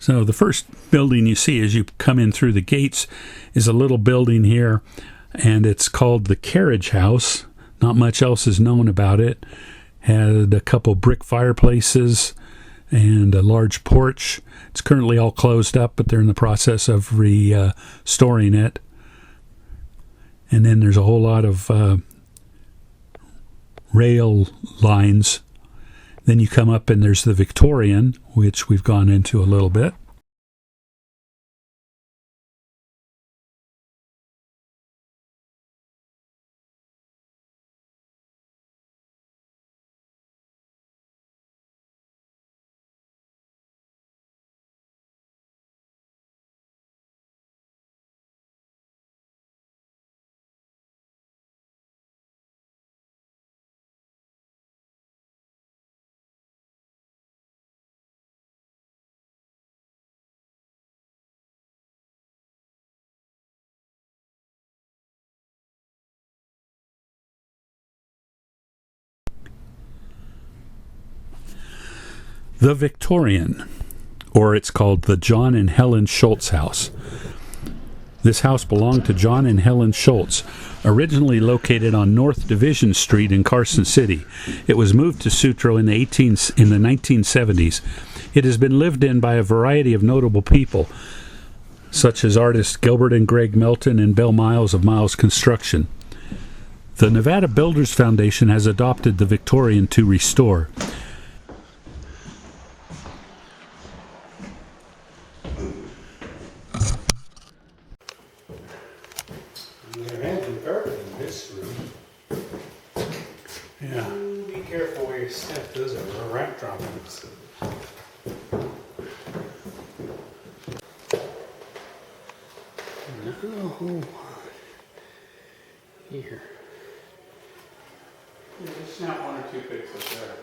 So the first building you see as you come in through the gates is a little building here, and it's called the Carriage House. Not much else is known about it. Had a couple brick fireplaces and a large porch. It's currently all closed up, but they're in the process of restoring it. And then there's a whole lot of rail lines. Then you come up and there's the Victorian, which we've gone into a little bit. The Victorian, or it's called the John and Helen Schultz House. This house belonged to John and Helen Schultz, originally located on North Division Street in Carson City. It was moved to Sutro in the 1970s. It has been lived in by a variety of notable people, such as artists Gilbert and Greg Melton and Bill Miles of Miles Construction. The Nevada Builders Foundation has adopted the Victorian to restore. Yeah. Be careful where you step. Those are rat droppings. No. Here. Just snap one or two pixels there.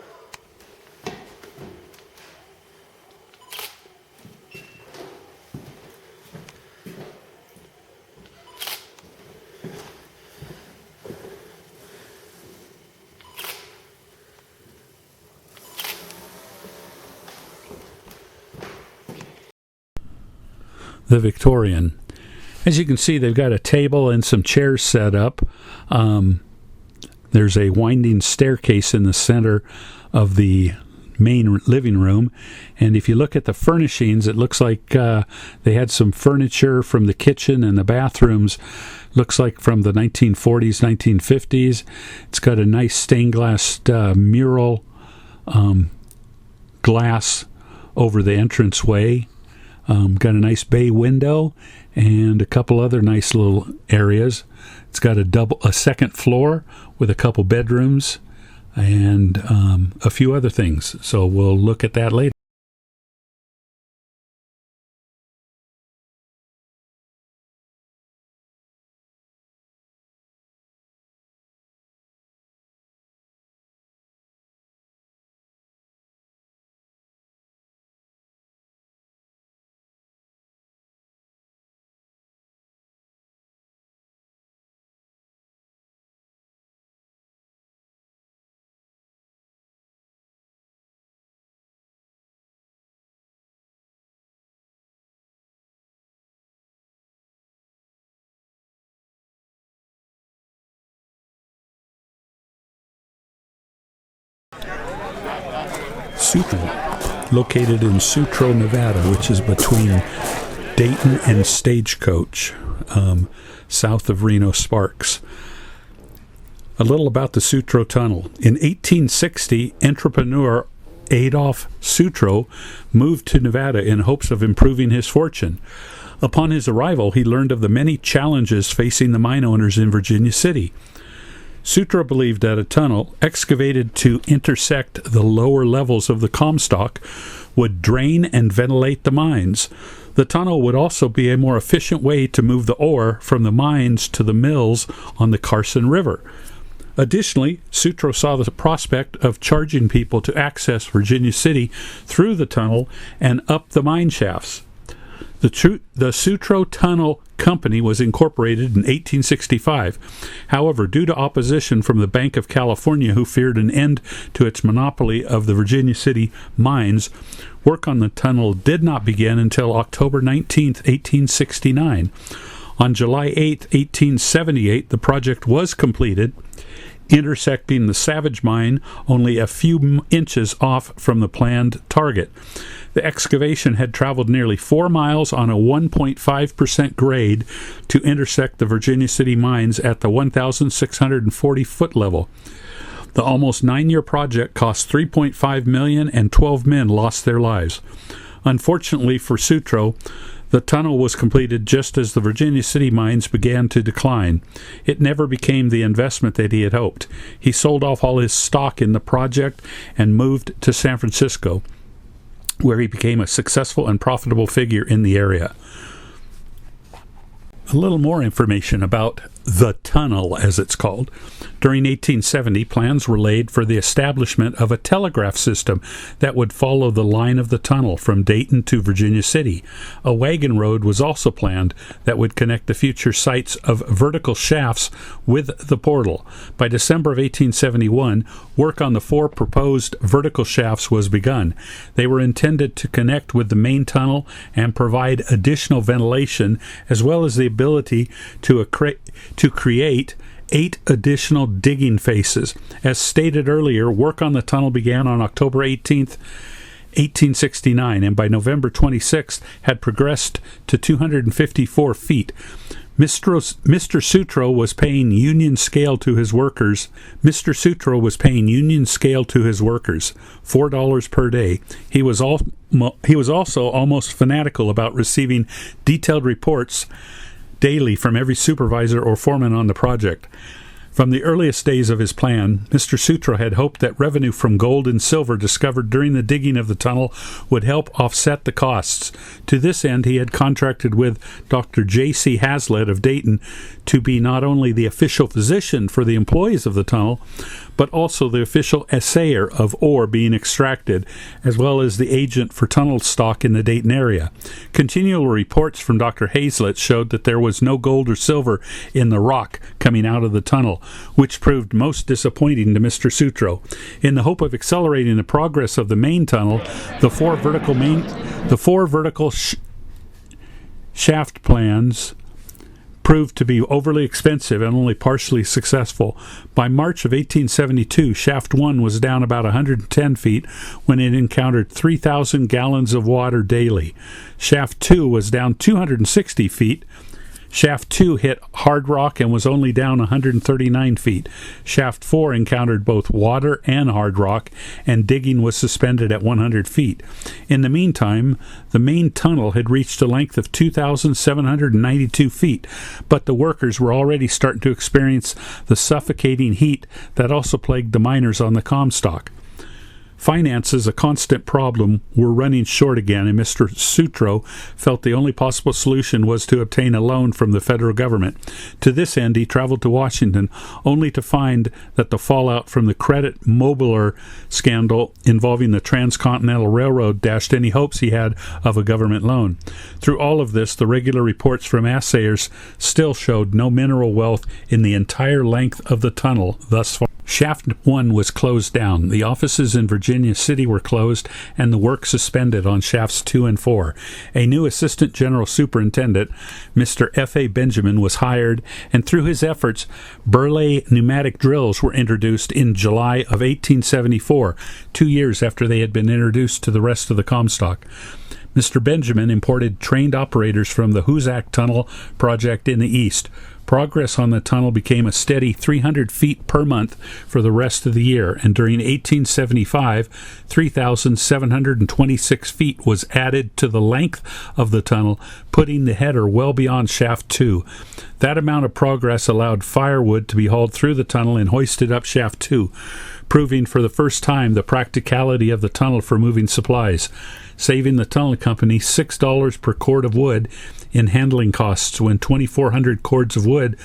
The Victorian. As you can see, they've got a table and some chairs set up. There's a winding staircase in the center of the main living room, and if you look at the furnishings, it looks like they had some furniture from the kitchen and the bathrooms. Looks like from the 1940s, 1950s. It's got a nice stained glass mural glass over the entranceway. Got a nice bay window and a couple other nice little areas. It's got a second floor with a couple bedrooms and a few other things. So we'll look at that later. Sutro, located in Sutro, Nevada, which is between Dayton and Stagecoach, south of Reno Sparks. A little about the Sutro Tunnel. In 1860, entrepreneur Adolph Sutro moved to Nevada in hopes of improving his fortune. Upon his arrival, he learned of the many challenges facing the mine owners in Virginia City. Sutro believed that a tunnel excavated to intersect the lower levels of the Comstock would drain and ventilate the mines. The tunnel would also be a more efficient way to move the ore from the mines to the mills on the Carson River. Additionally, Sutro saw the prospect of charging people to access Virginia City through the tunnel and up the mine shafts. The Sutro Tunnel Company was incorporated in 1865. However, due to opposition from the Bank of California, who feared an end to its monopoly of the Virginia City mines, work on the tunnel did not begin until October 19, 1869. On July 8, 1878, the project was completed, intersecting the Savage Mine only a few inches off from the planned target. The excavation had traveled nearly 4 miles on a 1.5% grade to intersect the Virginia City mines at the 1,640-foot level. The almost 9-year project cost $3.5 million, and 12 men lost their lives. Unfortunately for Sutro, the tunnel was completed just as the Virginia City mines began to decline. It never became the investment that he had hoped. He sold off all his stock in the project and moved to San Francisco, where he became a successful and profitable figure in the area. A little more information about the tunnel, as it's called. During 1870, plans were laid for the establishment of a telegraph system that would follow the line of the tunnel from Dayton to Virginia City. A wagon road was also planned that would connect the future sites of vertical shafts with the portal. By December of 1871, work on the 4 proposed vertical shafts was begun. They were intended to connect with the main tunnel and provide additional ventilation, as well as the ability to create 8 additional digging faces. As stated earlier, work on the tunnel began on October 18th, 1869, and by November 26th had progressed to 254 feet. Mr. Sutro was paying union scale to his workers. $4 per day. He was also almost fanatical about receiving detailed reports daily from every supervisor or foreman on the project. From the earliest days of his plan, Mr. Sutro had hoped that revenue from gold and silver discovered during the digging of the tunnel would help offset the costs. To this end, he had contracted with Dr. J.C. Hazlitt of Dayton to be not only the official physician for the employees of the tunnel, but also the official assayer of ore being extracted, as well as the agent for tunnel stock in the Dayton area. Continual reports from Dr. Hazlitt showed that there was no gold or silver in the rock coming out of the tunnel, which proved most disappointing to Mr. Sutro. In the hope of accelerating the progress of the main tunnel, the four vertical shaft plans proved to be overly expensive and only partially successful. By March of 1872, Shaft 1 was down about 110 feet when it encountered 3,000 gallons of water daily. Shaft 2 was down 260 feet. Shaft 2 hit hard rock and was only down 139 feet. Shaft 4 encountered both water and hard rock, and digging was suspended at 100 feet. In the meantime, the main tunnel had reached a length of 2,792 feet, but the workers were already starting to experience the suffocating heat that also plagued the miners on the Comstock. Finances, a constant problem, were running short again, and Mr. Sutro felt the only possible solution was to obtain a loan from the federal government. To this end, he traveled to Washington, only to find that the fallout from the credit mobiler scandal involving the Transcontinental Railroad dashed any hopes he had of a government loan. Through all of this, the regular reports from assayers still showed no mineral wealth in the entire length of the tunnel thus far. Shaft 1 was closed down. The offices in Virginia City were closed and the work suspended on Shafts 2 and 4. A new Assistant General Superintendent, Mr. F.A. Benjamin, was hired, and through his efforts, Burley pneumatic drills were introduced in July of 1874, 2 years after they had been introduced to the rest of the Comstock. Mr. Benjamin imported trained operators from the Hoosac Tunnel project in the east. Progress on the tunnel became a steady 300 feet per month for the rest of the year, and during 1875, 3,726 feet was added to the length of the tunnel, putting the header well beyond Shaft 2. That amount of progress allowed firewood to be hauled through the tunnel and hoisted up Shaft 2, proving for the first time the practicality of the tunnel for moving supplies, saving the tunnel company $6 per cord of wood in handling costs when 2,400 cords of wood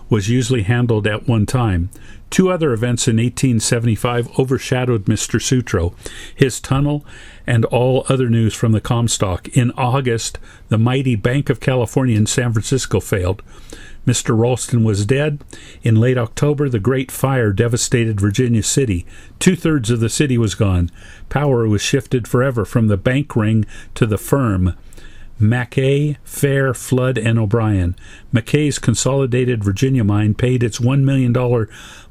was usually handled at one time. Two other events in 1875 overshadowed Mr. Sutro, his tunnel, and all other news from the Comstock. In August, the mighty Bank of California in San Francisco failed. Mr. Ralston was dead. In late October, the Great Fire devastated Virginia City. 2/3 of the city was gone. Power was shifted forever from the bank ring to the firm. Mackay, Fair, Flood, and O'Brien. Mackay's Consolidated Virginia mine paid its $1 million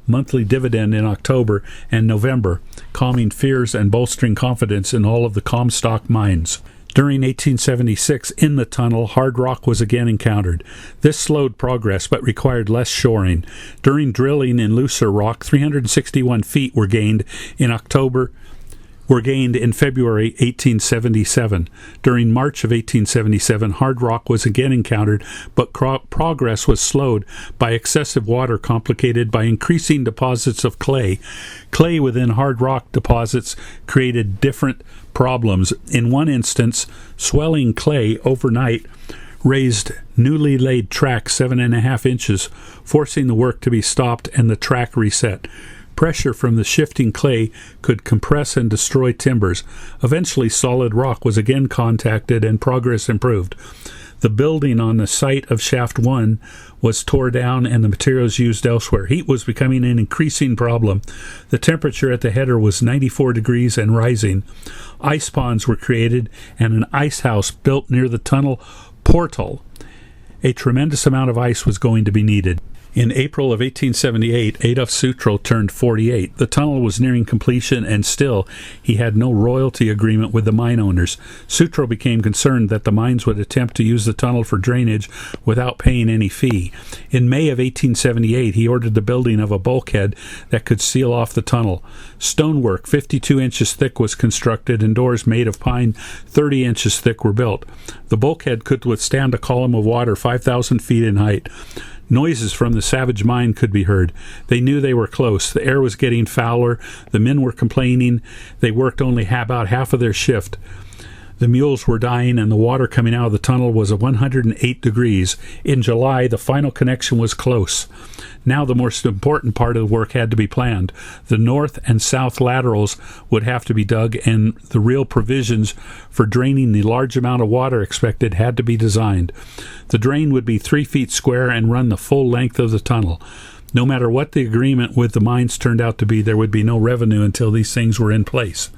monthly dividend in October and November, calming fears and bolstering confidence in all of the Comstock mines. During 1876, in the tunnel, hard rock was again encountered. This slowed progress but required less shoring. During drilling in looser rock, 361 feet were gained in February 1877. During March of 1877, hard rock was again encountered, but progress was slowed by excessive water complicated by increasing deposits of clay. Clay within hard rock deposits created different problems. In one instance, swelling clay overnight raised newly laid track 7.5 inches, forcing the work to be stopped and the track reset. Pressure from the shifting clay could compress and destroy timbers. Eventually, solid rock was again contacted and progress improved. The building on the site of Shaft 1 was tore down and the materials used elsewhere. Heat was becoming an increasing problem. The temperature at the header was 94 degrees and rising. Ice ponds were created and an ice house built near the tunnel portal. A tremendous amount of ice was going to be needed. In April of 1878, Adolf Sutro turned 48. The tunnel was nearing completion, and still he had no royalty agreement with the mine owners. Sutro became concerned that the mines would attempt to use the tunnel for drainage without paying any fee. In May of 1878, he ordered the building of a bulkhead that could seal off the tunnel. Stonework 52 inches thick was constructed, and doors made of pine 30 inches thick were built. The bulkhead could withstand a column of water 5,000 feet in height. Noises from the Savage mine could be heard. They knew they were close. The air was getting fouler. The men were complaining. They worked only about half of their shift. The mules were dying, and the water coming out of the tunnel was at 108 degrees. In July, the final connection was close. Now the most important part of the work had to be planned. The north and south laterals would have to be dug, and the real provisions for draining the large amount of water expected had to be designed. The drain would be 3 feet square and run the full length of the tunnel. No matter what the agreement with the mines turned out to be, there would be no revenue until these things were in place.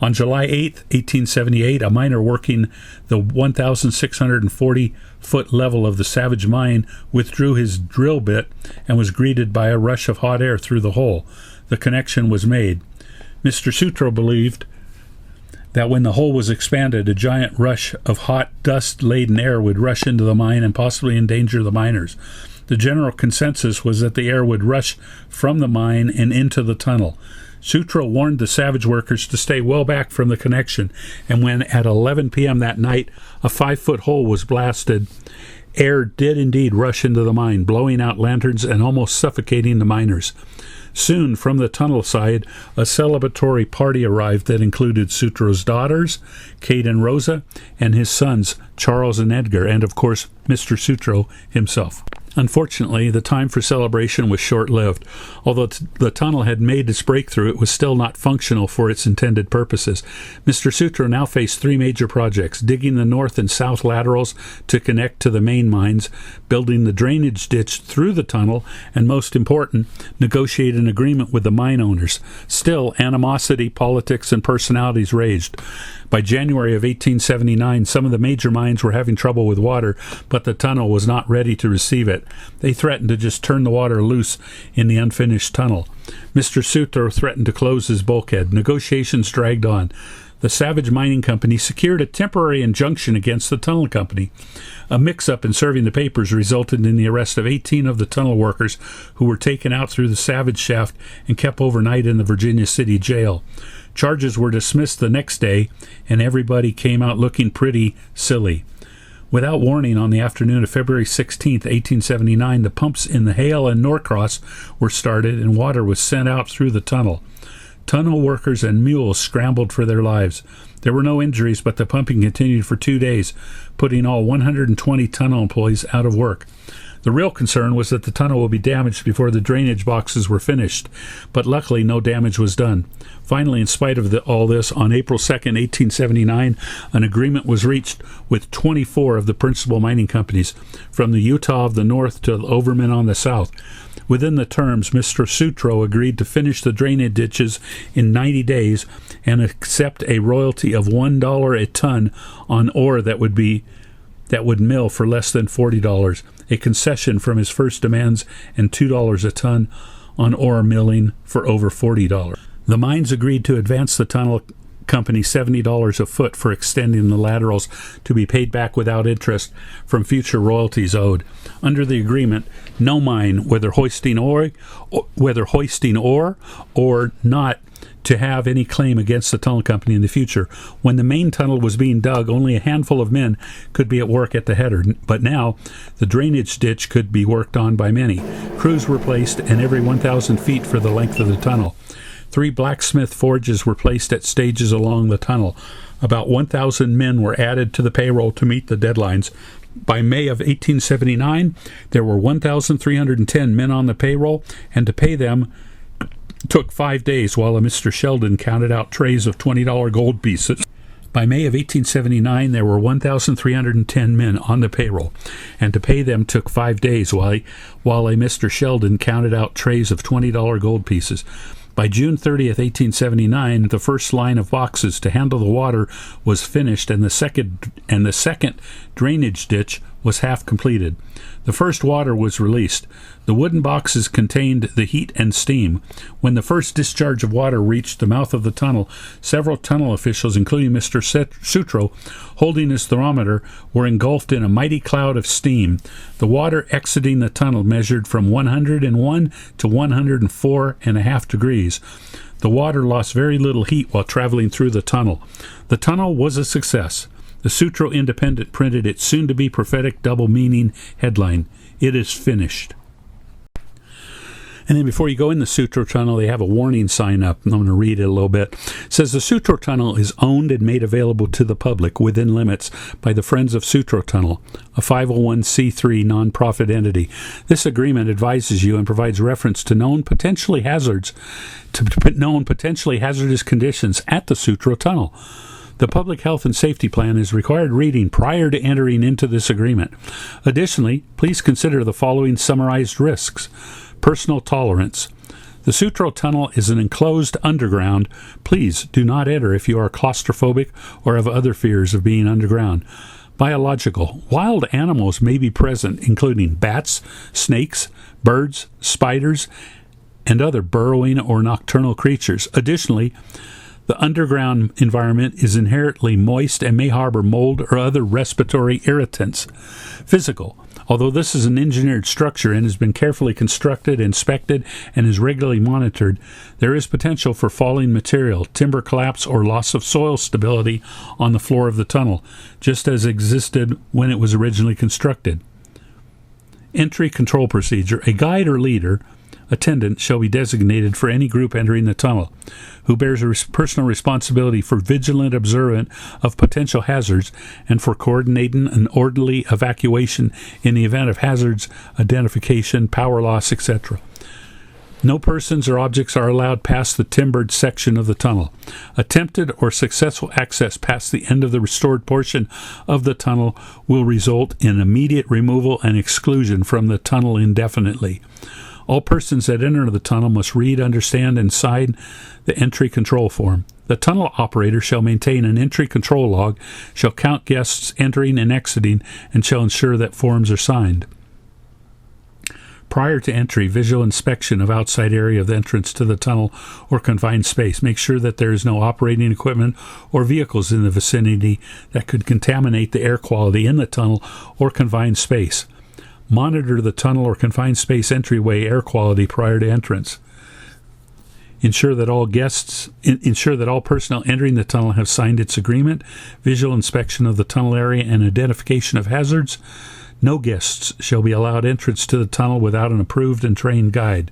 On July 8, 1878, a miner working the 1,640-foot level of the Savage mine withdrew his drill bit and was greeted by a rush of hot air through the hole. The connection was made. Mr. Sutro believed that when the hole was expanded, a giant rush of hot, dust-laden air would rush into the mine and possibly endanger the miners. The general consensus was that the air would rush from the mine and into the tunnel. Sutro warned the Savage workers to stay well back from the connection, and when at 11 p.m. that night a 5-foot hole was blasted, air did indeed rush into the mine, blowing out lanterns and almost suffocating the miners. Soon, from the tunnel side, a celebratory party arrived that included Sutro's daughters, Kate and Rosa, and his sons, Charles and Edgar, and, of course, Mr. Sutro himself. Unfortunately, the time for celebration was short-lived. Although the tunnel had made its breakthrough, it was still not functional for its intended purposes. Mr. Sutro now faced 3 major projects: digging the north and south laterals to connect to the main mines, building the drainage ditch through the tunnel, and most important, negotiate an agreement with the mine owners. Still, animosity, politics, and personalities raged. By January of 1879, some of the major mines were having trouble with water, but the tunnel was not ready to receive it. They threatened to just turn the water loose in the unfinished tunnel. Mr. Sutro threatened to close his bulkhead. Negotiations dragged on. The Savage Mining Company secured a temporary injunction against the tunnel company. A mix-up in serving the papers resulted in the arrest of 18 of the tunnel workers who were taken out through the Savage shaft and kept overnight in the Virginia City jail. Charges were dismissed the next day, and everybody came out looking pretty silly. Without warning, on the afternoon of February 16, 1879, the pumps in the Hale and Norcross were started, and water was sent out through the tunnel. Tunnel workers and mules scrambled for their lives. There were no injuries, but the pumping continued for 2 days, putting all 120 tunnel employees out of work. The real concern was that the tunnel would be damaged before the drainage boxes were finished, but luckily no damage was done. Finally, in spite of all this, on April 2nd, 1879, an agreement was reached with 24 of the principal mining companies, from the Utah of the north to the Overman on the south. Within the terms, Mr. Sutro agreed to finish the drainage ditches in 90 days and accept a royalty of $1 a ton on ore that would mill for less than $40, a concession from his first demands, and $2 a ton on ore milling for over $40. The mines agreed to advance the tunnel company $70 a foot for extending the laterals, to be paid back without interest from future royalties owed. Under the agreement, no mine, whether hoisting ore or not, to have any claim against the tunnel company in the future. When the main tunnel was being dug, only a handful of men could be at work at the header, but now the drainage ditch could be worked on by many. Crews were placed in every 1,000 feet for the length of the tunnel. 3 blacksmith forges were placed at stages along the tunnel. About 1,000 men were added to the payroll to meet the deadlines. By May of 1879, there were 1,310 men on the payroll, and to pay them took 5 days while a Mr. Sheldon counted out trays of $20 gold pieces. By May of 1879, there were 1,310 men on the payroll, and to pay them took 5 days while a Mr. Sheldon counted out trays of $20 gold pieces. By June 30th, 1879, the first line of boxes to handle the water was finished, and the second drainage ditch was half completed. The first water was released. The wooden boxes contained the heat and steam. When the first discharge of water reached the mouth of the tunnel, several tunnel officials, including Mr. Sutro, holding his thermometer, were engulfed in a mighty cloud of steam. The water exiting the tunnel measured from 101 to 104.5 degrees. The water lost very little heat while traveling through the tunnel. The tunnel was a success. The Sutro Independent printed its soon-to-be prophetic double-meaning headline, "It is finished." And then before you go in the Sutro Tunnel, they have a warning sign up. I'm going to read it a little bit. It says, the Sutro Tunnel is owned and made available to the public within limits by the Friends of Sutro Tunnel, a 501c3 nonprofit entity. This agreement advises you and provides reference to known potentially hazardous conditions at the Sutro Tunnel. The Public Health and Safety Plan is required reading prior to entering into this agreement. Additionally, please consider the following summarized risks. Personal tolerance. The Sutro Tunnel is an enclosed underground. Please do not enter if you are claustrophobic or have other fears of being underground. Biological. Wild animals may be present, including bats, snakes, birds, spiders, and other burrowing or nocturnal creatures. Additionally, the underground environment is inherently moist and may harbor mold or other respiratory irritants. Physical. Although this is an engineered structure and has been carefully constructed, inspected, and is regularly monitored, there is potential for falling material, timber collapse, or loss of soil stability on the floor of the tunnel, just as existed when it was originally constructed. Entry control procedure. A guide or leader attendant shall be designated for any group entering the tunnel, who bears personal responsibility for vigilant observance of potential hazards and for coordinating an orderly evacuation in the event of hazards, identification, power loss, etc. No persons or objects are allowed past the timbered section of the tunnel. Attempted or successful access past the end of the restored portion of the tunnel will result in immediate removal and exclusion from the tunnel indefinitely. All persons that enter the tunnel must read, understand, and sign the entry control form. The tunnel operator shall maintain an entry control log, shall count guests entering and exiting, and shall ensure that forms are signed. Prior to entry, visual inspection of outside area of the entrance to the tunnel or confined space. Make sure that there is no operating equipment or vehicles in the vicinity that could contaminate the air quality in the tunnel or confined space. Monitor the tunnel or confined space entryway air quality prior to entrance. Ensure that all personnel entering the tunnel have signed its agreement. Visual inspection of the tunnel area and identification of hazards. No guests shall be allowed entrance to the tunnel without an approved and trained guide.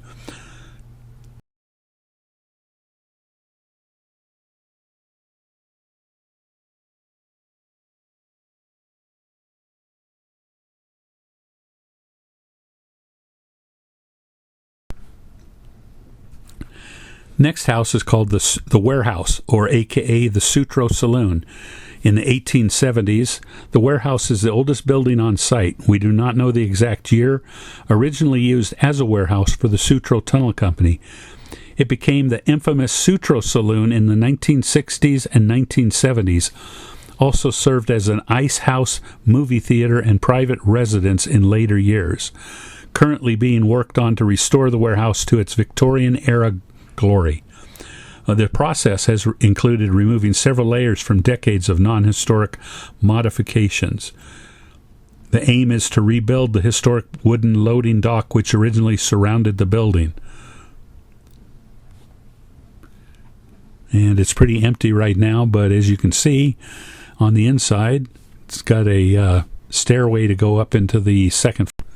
Next house is called the Warehouse, or a.k.a. the Sutro Saloon. In the 1870s, the warehouse is the oldest building on site. We do not know the exact year. Originally used as a warehouse for the Sutro Tunnel Company. It became the infamous Sutro Saloon in the 1960s and 1970s. Also served as an ice house, movie theater, and private residence in later years. Currently being worked on to restore the warehouse to its Victorian-era glory. The process has included removing several layers from decades of non-historic modifications. The aim is to rebuild the historic wooden loading dock which originally surrounded the building. And it's pretty empty right now, but as you can see on the inside, it's got a stairway to go up into the second floor.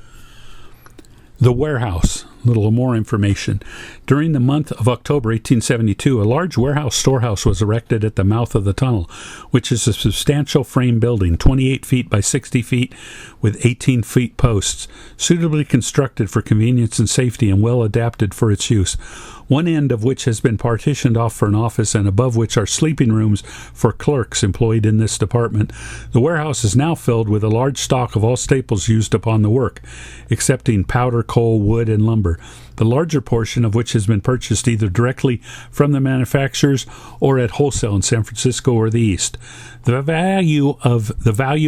The Warehouse. A little more information. During the month of October 1872, a large warehouse storehouse was erected at the mouth of the tunnel, which is a substantial frame building, 28 feet by 60 feet, with 18 feet posts, suitably constructed for convenience and safety and well adapted for its use. One end of which has been partitioned off for an office and above which are sleeping rooms for clerks employed in this department. The warehouse is now filled with a large stock of all staples used upon the work, excepting powder, coal, wood, and lumber, the larger portion of which has been purchased either directly from the manufacturers or at wholesale in San Francisco or the East. The value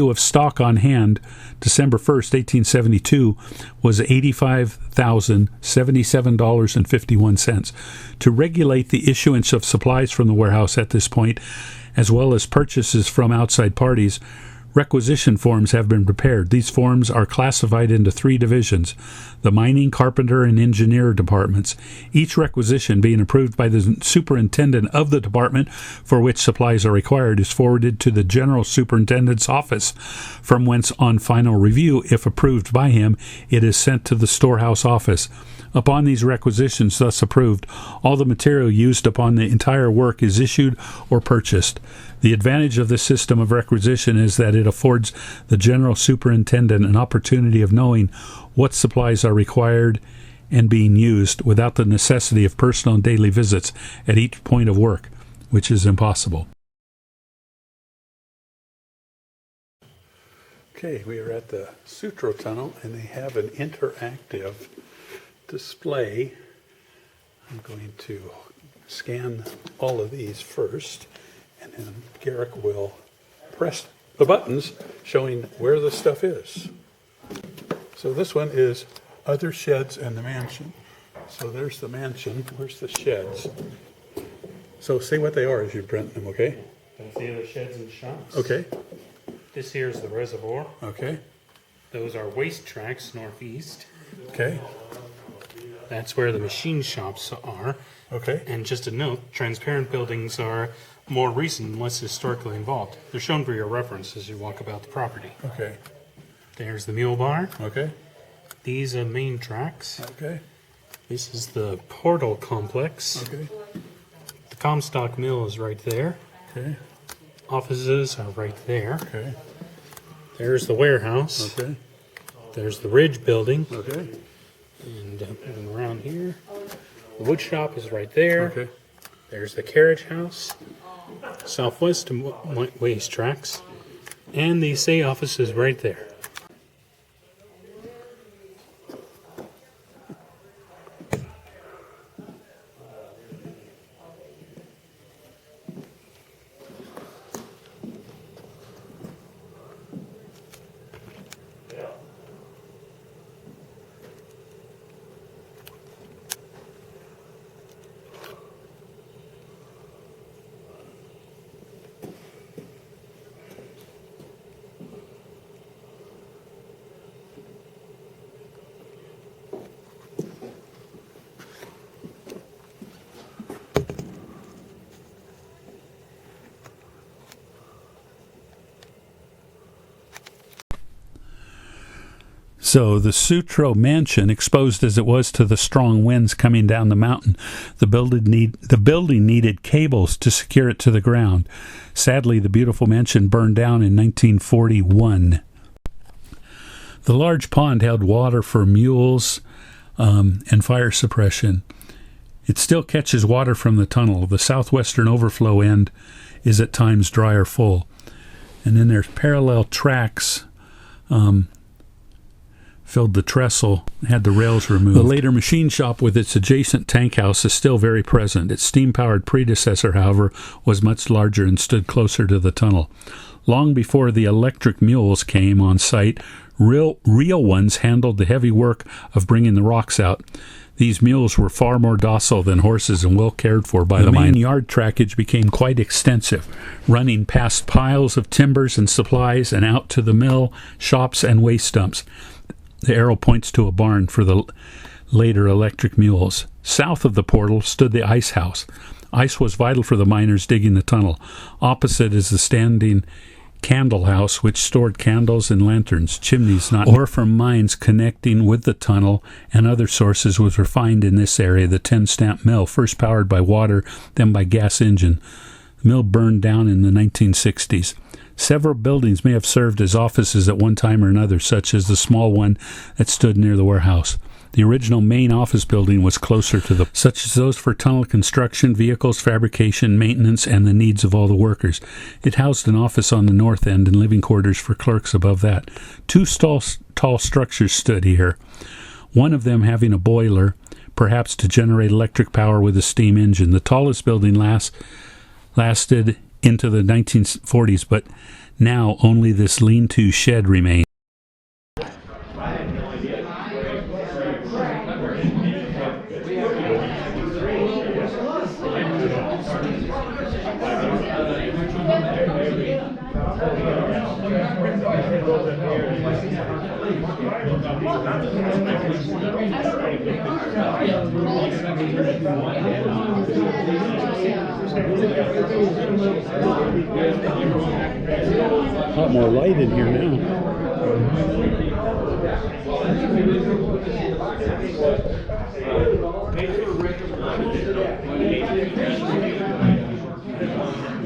of stock on hand, December 1st, 1872, was $85,077.51. To regulate the issuance of supplies from the warehouse at this point, as well as purchases from outside parties, requisition forms have been prepared. These forms are classified into 3 divisions, the mining, carpenter, and engineer departments, each requisition being approved by the superintendent of the department for which supplies are required is forwarded to the general superintendent's office, from whence on final review, if approved by him, it is sent to the storehouse office. Upon these requisitions thus approved, all the material used upon the entire work is issued or purchased. The advantage of this system of requisition is that it affords the general superintendent an opportunity of knowing what supplies are required and being used without the necessity of personal and daily visits at each point of work, which is impossible. Okay, we are at the Sutro Tunnel, and they have an interactive display. I'm going to scan all of these first, and then Garrick will press the buttons showing where the stuff is. So this one is other sheds and the mansion. So there's the mansion. Where's the sheds? So say what they are as you print them, okay? That's the other sheds and shops. Okay. This here is the reservoir. Okay. Those are waste tracks northeast. Okay. That's where the machine shops are. Okay. And just a note, transparent buildings are more recent and less historically involved. They're shown for your reference as you walk about the property. Okay. There's the mule bar. Okay. These are main tracks. Okay. This is the portal complex. Okay. The Comstock mill is right there. Okay. Offices are right there. Okay. There's the warehouse. Okay. There's the Ridge building. Okay. And moving around here, the wood shop is right there. Okay. There's the carriage house, southwest waste tracks, and the SA office is right there. So the Sutro mansion, exposed as it was to the strong winds coming down the mountain, the building needed cables to secure it to the ground. Sadly, the beautiful mansion burned down in 1941. The large pond held water for mules and fire suppression. It still catches water from the tunnel. The southwestern overflow end is at times dry or full. And then there's parallel tracks, filled the trestle, had the rails removed. The later machine shop with its adjacent tank house is still very present. Its steam-powered predecessor, however, was much larger and stood closer to the tunnel. Long before the electric mules came on site, real ones handled the heavy work of bringing the rocks out. These mules were far more docile than horses and well cared for by the main yard trackage became quite extensive, running past piles of timbers and supplies and out to the mill, shops, and waste dumps. The arrow points to a barn for the later electric mules. South of the portal stood the ice house. Ice was vital for the miners digging the tunnel. Opposite is the standing candle house, which stored candles and lanterns. Chimneys, not ore from mines connecting with the tunnel and other sources, was refined in this area. The 10-stamp mill, first powered by water, then by gas engine. The mill burned down in the 1960s. Several buildings may have served as offices at one time or another, such as the small one that stood near the warehouse. The original main office building was closer to such as those for tunnel construction, vehicles, fabrication, maintenance, and the needs of all the workers. It housed an office on the north end and living quarters for clerks above that. Two tall structures stood here, one of them having a boiler, perhaps to generate electric power with a steam engine. The tallest building lasted into the 1940s, but now only this lean-to shed remains. A lot more light in here now.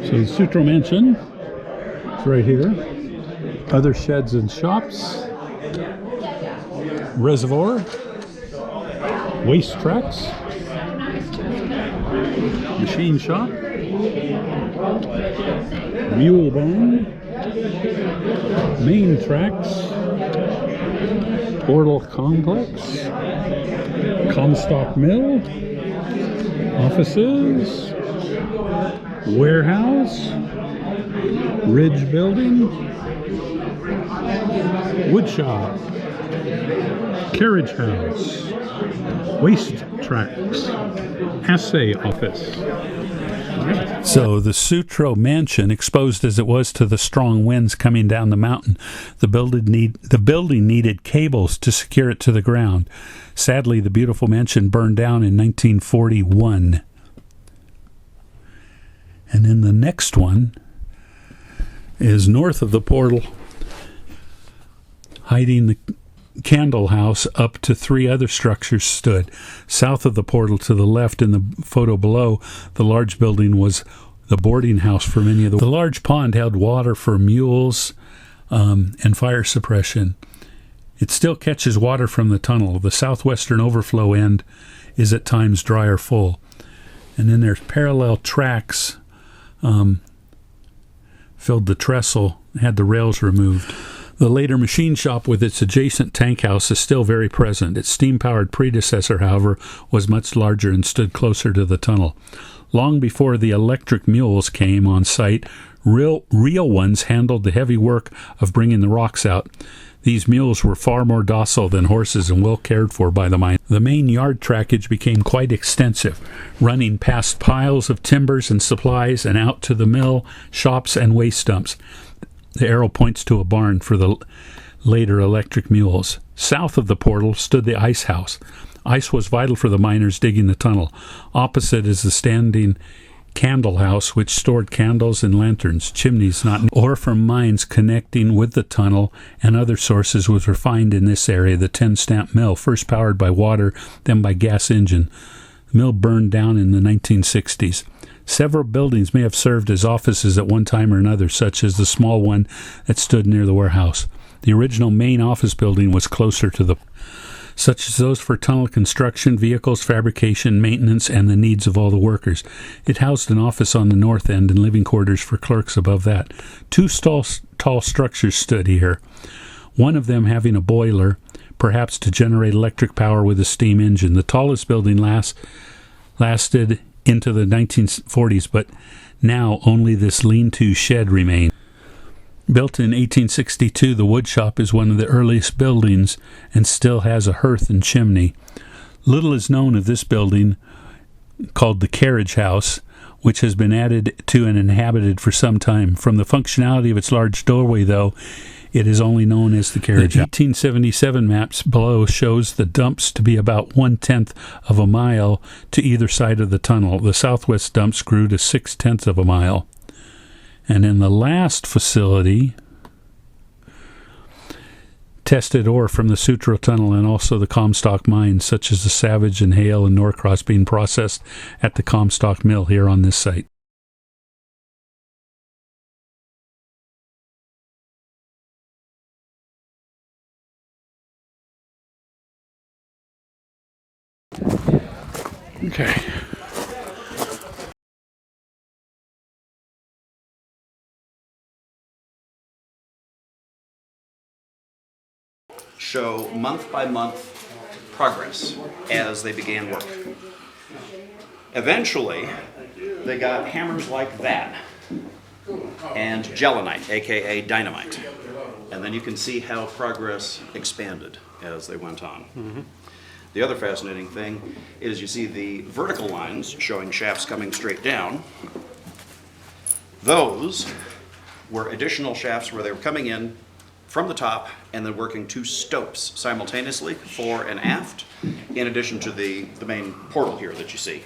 So the Sutro Mansion is right here. Other sheds and shops. Reservoir. Waste tracks. Machine shop. Mule barn. Main tracks. Portal complex. Comstock mill. Offices. Warehouse. Ridge building. Wood shop. Carriage house. Waste tracks. Assay office. So the Sutro Mansion, exposed as it was to the strong winds coming down the mountain, the building needed cables to secure it to the ground. Sadly, the beautiful mansion burned down in 1941. And then the next one is north of the portal, hiding the candle house. Up to three other structures stood. South of the portal to the left in the photo below, the large building was the boarding house for many of the large pond held water for mules and fire suppression. It still catches water from the tunnel. The southwestern overflow end is at times dry or full. And then there's parallel tracks, filled the trestle, had the rails removed. The later machine shop with its adjacent tank house is still very present. Its steam-powered predecessor, however, was much larger and stood closer to the tunnel. Long before the electric mules came on site, real ones handled the heavy work of bringing the rocks out. These mules were far more docile than horses and well cared for by the mine. The main yard trackage became quite extensive, running past piles of timbers and supplies and out to the mill, shops, and waste dumps. The arrow points to a barn for the later electric mules. South of the portal stood the ice house. Ice was vital for the miners digging the tunnel. Opposite is the standing candle house, which stored candles and lanterns. Chimneys, not ore from mines connecting with the tunnel and other sources, was refined in this area. The 10-stamp mill, first powered by water, then by gas engine. The mill burned down in the 1960s. Several buildings may have served as offices at one time or another, such as the small one that stood near the warehouse. The original main office building was closer to such as those for tunnel construction, vehicles, fabrication, maintenance, and the needs of all the workers. It housed an office on the north end and living quarters for clerks above that. Two tall structures stood here, one of them having a boiler, perhaps to generate electric power with a steam engine. The tallest building lasted into the 1940s, but now only this lean-to shed remains. Built in 1862, the woodshop is one of the earliest buildings and still has a hearth and chimney. Little is known of this building, called the carriage house, which has been added to and inhabited for some time. From the functionality of its large doorway, though, it is only known as the carriage house. The 1877 maps below shows the dumps to be about 1/10 of a mile to either side of the tunnel. The southwest dumps grew to 6/10 of a mile. And in the last facility, tested ore from the Sutro Tunnel and also the Comstock mines, such as the Savage and Hale and Norcross, being processed at the Comstock mill here on this site. Okay. Show month by month progress as they began work. Eventually, they got hammers like that and gelinite, aka dynamite. And then you can see how progress expanded as they went on. The other fascinating thing is you see the vertical lines showing shafts coming straight down. Those were additional shafts where they were coming in from the top and then working two stopes simultaneously, fore and aft, in addition to the main portal here that you see.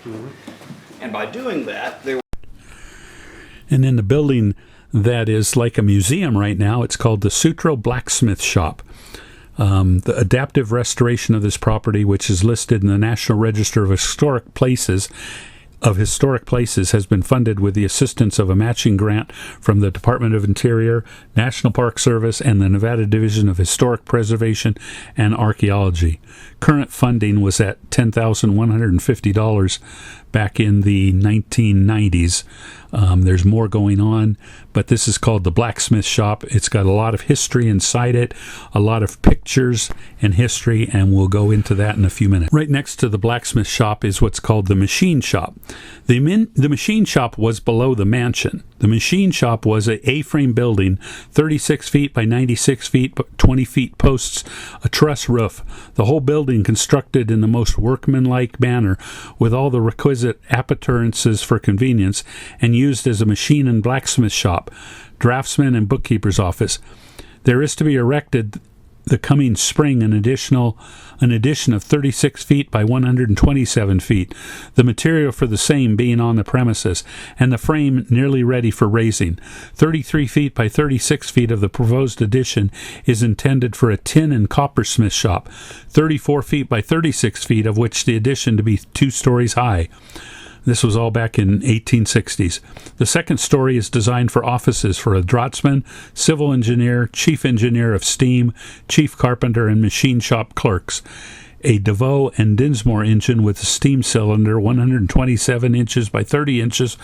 And by doing that, they were... And in the building that is like a museum right now, it's called the Sutro Blacksmith Shop. The adaptive restoration of this property, which is listed in the National Register of Historic Places, has been funded with the assistance of a matching grant from the Department of Interior, National Park Service, and the Nevada Division of Historic Preservation and Archaeology. Current funding was at $10,150 back in the 1990s. There's more going on, but this is called the Blacksmith Shop. It's got a lot of history inside it, a lot of pictures and history, and we'll go into that in a few minutes. Right next to the Blacksmith Shop is what's called the Machine Shop. The Machine Shop was below the mansion. The Machine Shop was an A-frame building, 36 feet by 96 feet, 20 feet posts, a truss roof. The whole building constructed in the most workmanlike manner with all the requisite appurtenances for convenience and used as a machine and blacksmith shop, draftsman and bookkeeper's office. There is to be erected the coming spring an addition of 36 feet by 127 feet, the material for the same being on the premises, and the frame nearly ready for raising. 33 feet by 36 feet of the proposed addition is intended for a tin and coppersmith shop, 34 feet by 36 feet of which the addition to be 2 stories high. This was all back in 1860s. The second story is designed for offices for a draftsman, civil engineer, chief engineer of steam, chief carpenter, and machine shop clerks. A DeVoe and Dinsmore engine with a steam cylinder 127 inches by 30 inches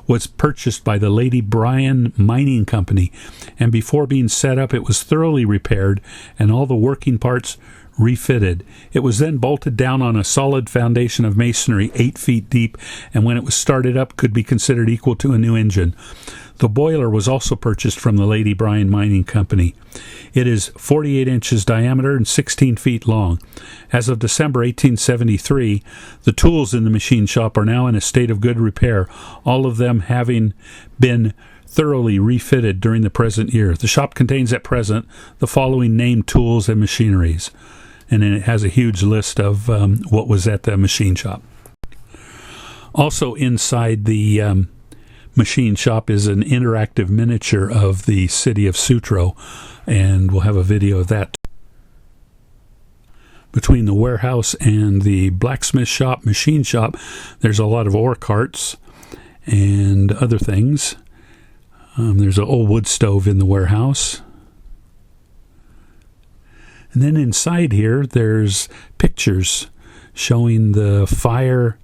was purchased by the Lady Bryan Mining Company, and before being set up it was thoroughly repaired and all the working parts refitted. It was then bolted down on a solid foundation of masonry 8 feet deep, and when it was started up could be considered equal to a new engine. The boiler was also purchased from the Lady Bryan Mining Company. It is 48 inches diameter and 16 feet long. As of December 1873, the tools in the machine shop are now in a state of good repair, all of them having been thoroughly refitted during the present year. The shop contains at present the following named tools and machineries, and then it has a huge list of what was at the machine shop. Also inside the machine shop is an interactive miniature of the city of Sutro, and we'll have a video of that. Between the warehouse and the blacksmith shop, machine shop, there's a lot of ore carts and other things. There's an old wood stove in the warehouse. And then inside here, there's pictures showing the fire.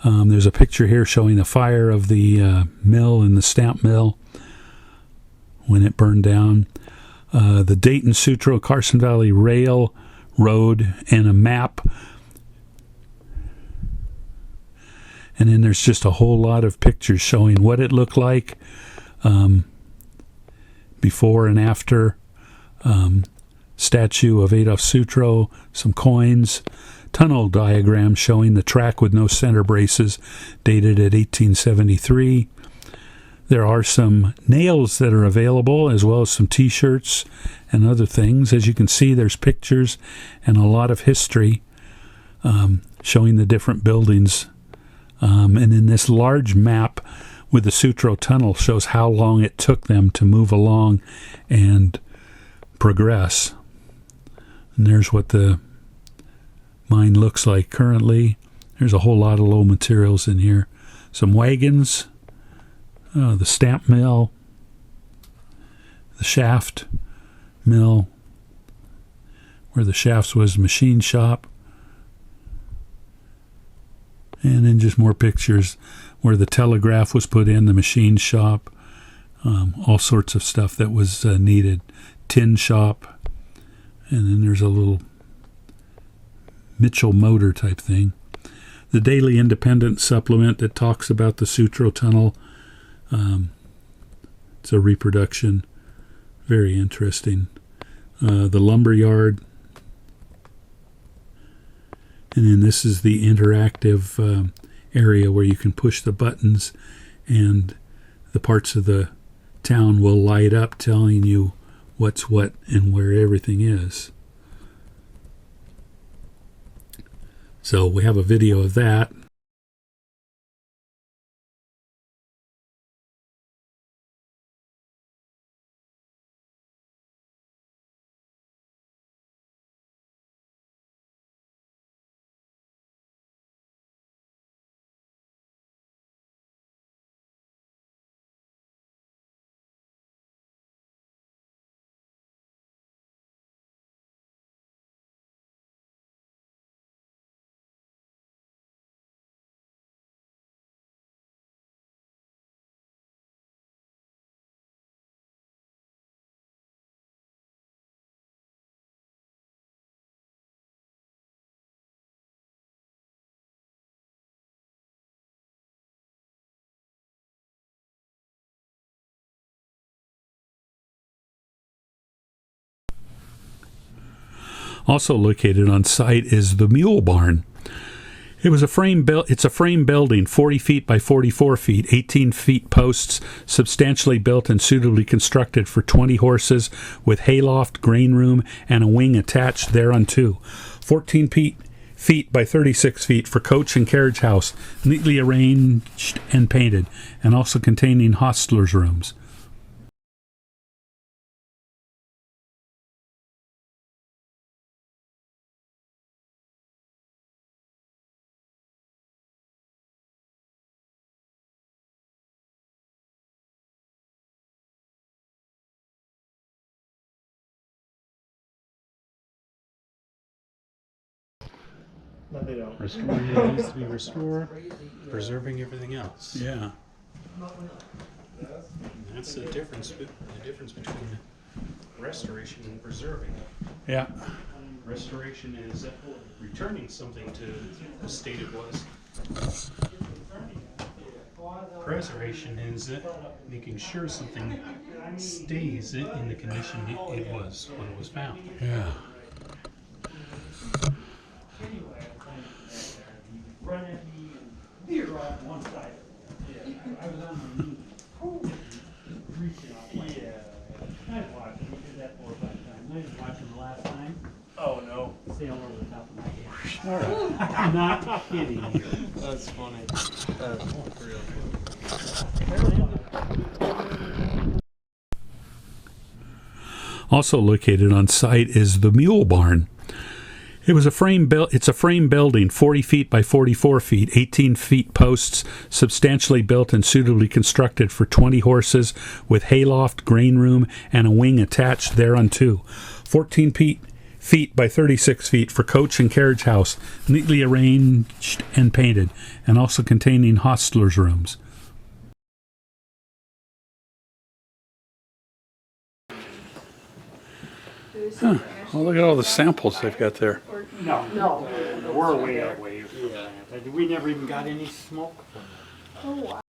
There's a picture here showing the fire of the mill and the stamp mill when it burned down. The Dayton Sutro Carson Valley Railroad and a map. And then there's just a whole lot of pictures showing what it looked like before and after. Statue of Adolf Sutro, some coins, tunnel diagram showing the track with no center braces, dated at 1873. There are some nails that are available, as well as some t-shirts and other things. As you can see, there's pictures and a lot of history showing the different buildings. And then this large map with the Sutro Tunnel shows how long it took them to move along and progress. And there's what the mine looks like currently. There's a whole lot of low materials in here. Some wagons, the stamp mill, the shaft mill, where the shafts was machine shop. And then just more pictures where the telegraph was put in, the machine shop, all sorts of stuff that was needed. Tin shop. And then there's a little Mitchell motor type thing. The Daily Independent supplement that talks about the Sutro Tunnel. It's a reproduction. Very interesting. The lumber yard. And then this is the interactive area where you can push the buttons and the parts of the town will light up telling you what's what and where everything is. So we have a video of that. Also located on site is the Mule Barn. It's a frame building, 40 feet by 44 feet, 18 feet posts, substantially built and suitably constructed for 20 horses, with hayloft, grain room, and a wing attached thereunto. 14 feet by 36 feet for coach and carriage house, neatly arranged and painted, and also containing hostlers' rooms. Restoring what needs to be restored, preserving everything else. Yeah. And that's the difference between restoration and preserving. Yeah. Restoration is returning something to the state it was. Preservation is making sure something stays in the condition it was when it was found. Yeah. Oh no. Sail over the top of my head. I'm not kidding you. That's funny. That's real good. Also located on site is the Mule Barn. It's a frame building, 40 feet by 44 feet, 18 feet posts, substantially built and suitably constructed for 20 horses, with hayloft, grain room, and a wing attached thereunto. 14 feet feet by 36 feet for coach and carriage house, neatly arranged and painted, and also containing hostlers' rooms. Huh. Well, look at all the samples they've got there. No. We're way away from that. We never even got any smoke from it.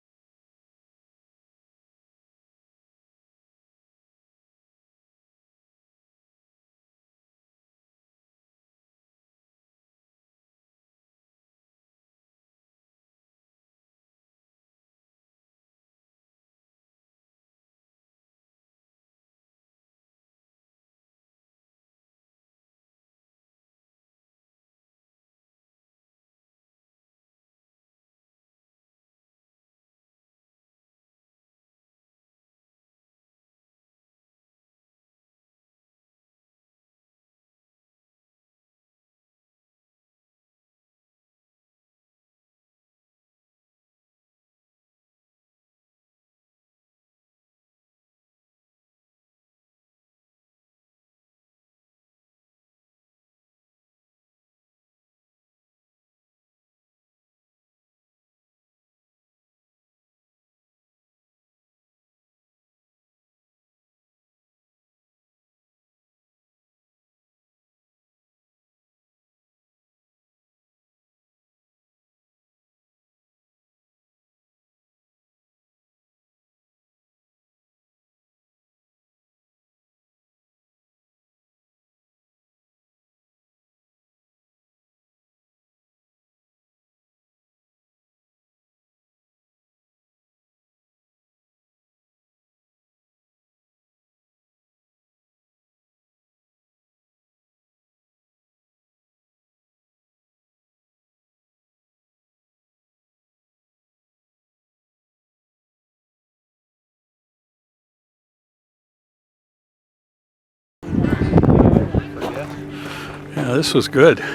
Yeah, this was good. In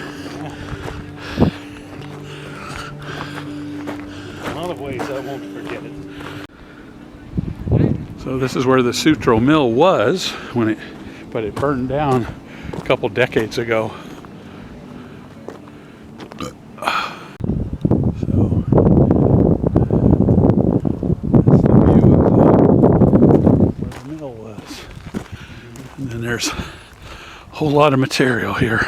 a lot of ways, I won't forget it. So this is where the Sutro Mill was but it burned down a couple decades ago. So that's the view of where the mill was. And then there's a whole lot of material here.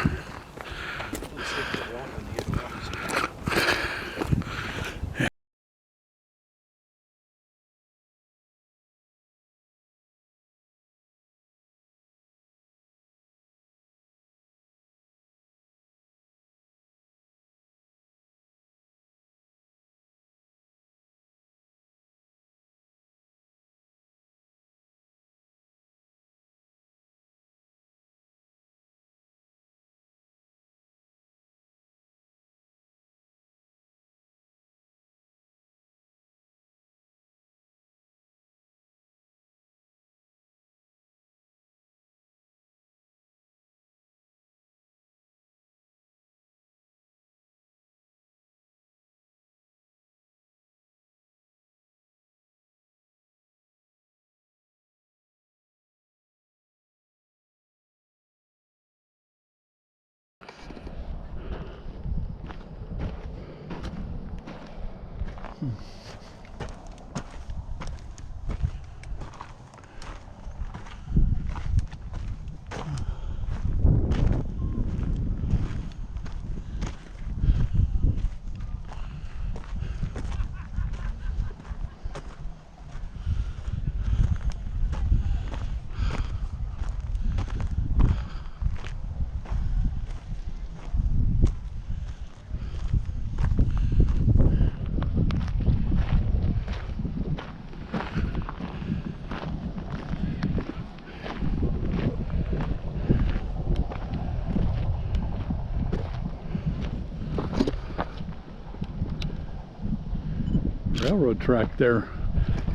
Railroad track there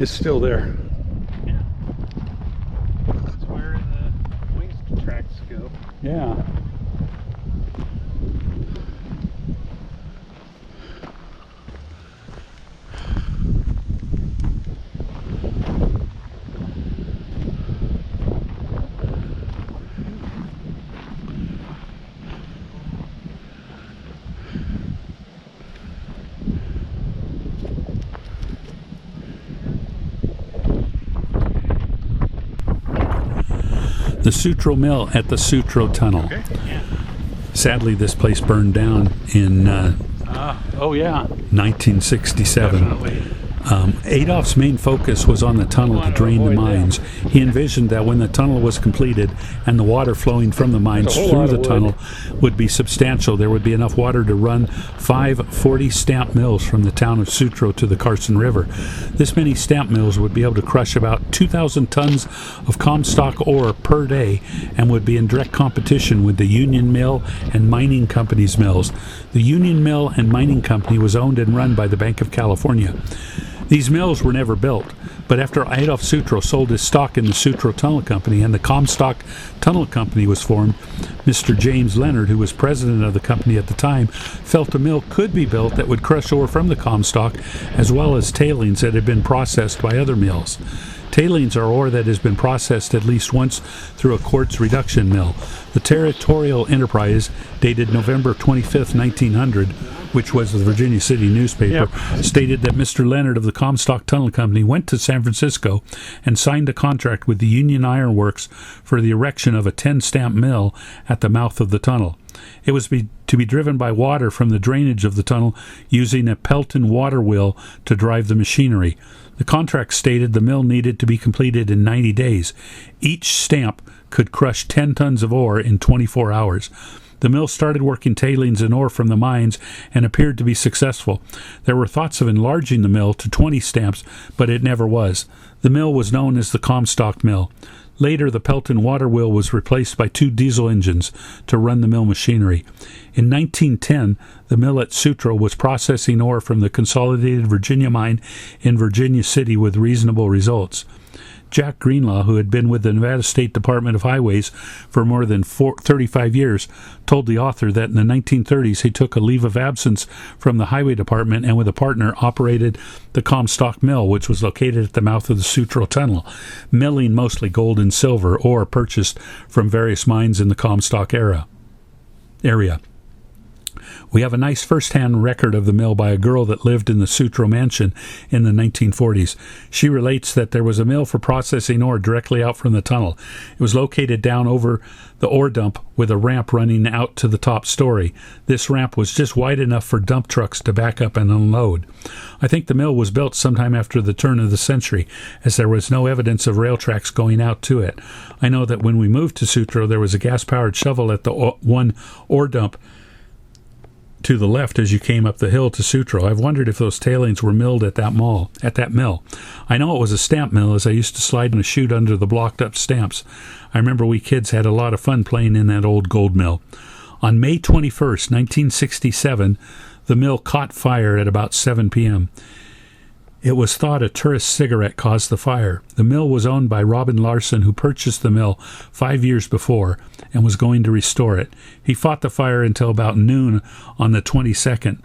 is still there. Yeah. That's where the waste tracks go. Yeah. The Sutro Mill at the Sutro Tunnel. Sadly, this place burned down in Oh yeah. 1967. Definitely. Adolf's main focus was on the tunnel to drain the mines. He envisioned that when the tunnel was completed and the water flowing from the mines through the tunnel would be substantial, there would be enough water to run 5 40 stamp mills from the town of Sutro to the Carson River. This many stamp mills would be able to crush about 2,000 tons of Comstock ore per day and would be in direct competition with the Union Mill and Mining Company's mills. The Union Mill and Mining Company was owned and run by the Bank of California. These mills were never built, but after Adolf Sutro sold his stock in the Sutro Tunnel Company and the Comstock Tunnel Company was formed, Mr. James Leonard, who was president of the company at the time, felt a mill could be built that would crush ore from the Comstock as well as tailings that had been processed by other mills. Tailings are ore that has been processed at least once through a quartz reduction mill. The Territorial Enterprise, dated November 25th, 1900, which was the Virginia City newspaper, stated that Mr. Leonard of the Comstock Tunnel Company went to San Francisco and signed a contract with the Union Iron Works for the erection of a 10-stamp mill at the mouth of the tunnel. It was to be driven by water from the drainage of the tunnel using a Pelton water wheel to drive the machinery. The contract stated the mill needed to be completed in 90 days. Each stamp could crush 10 tons of ore in 24 hours. The mill started working tailings and ore from the mines and appeared to be successful. There were thoughts of enlarging the mill to 20 stamps, but it never was. The mill was known as the Comstock Mill. Later, the Pelton water wheel was replaced by 2 diesel engines to run the mill machinery. In 1910, the mill at Sutro was processing ore from the Consolidated Virginia Mine in Virginia City with reasonable results. Jack Greenlaw, who had been with the Nevada State Department of Highways for more than 35 years, told the author that in the 1930s he took a leave of absence from the Highway Department and with a partner operated the Comstock Mill, which was located at the mouth of the Sutro Tunnel, milling mostly gold and silver, ore purchased from various mines in the Comstock area. We have a nice first-hand record of the mill by a girl that lived in the Sutro mansion in the 1940s. She relates that there was a mill for processing ore directly out from the tunnel. It was located down over the ore dump with a ramp running out to the top story. This ramp was just wide enough for dump trucks to back up and unload. I think the mill was built sometime after the turn of the century, as there was no evidence of rail tracks going out to it. I know that when we moved to Sutro, there was a gas-powered shovel at the one ore dump to the left as you came up the hill to Sutro. I've wondered if those tailings were milled at that mill. I know it was a stamp mill, as I used to slide in a chute under the blocked up stamps. I remember we kids had a lot of fun playing in that old gold mill. On May 21st, 1967, the mill caught fire at about 7 p.m. It was thought a tourist cigarette caused the fire. The mill was owned by Robin Larson, who purchased the mill 5 years before and was going to restore it. He fought the fire until about noon on the 22nd.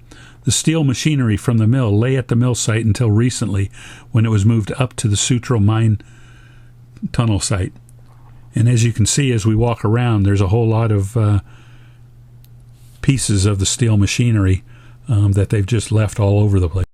The steel machinery from the mill lay at the mill site until recently, when it was moved up to the Sutro mine tunnel site. And as you can see as we walk around, there's a whole lot of pieces of the steel machinery that they've just left all over the place.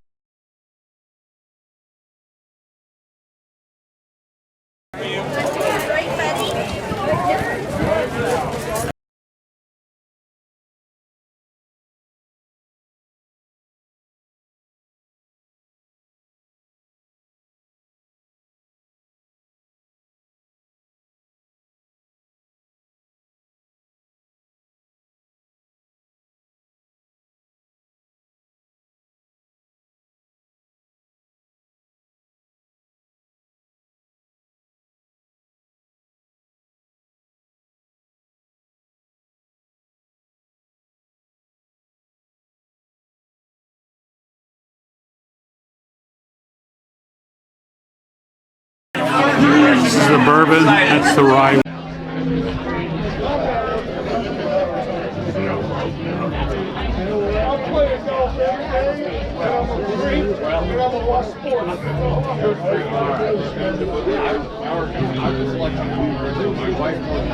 This is the bourbon. That's the rye. My wife was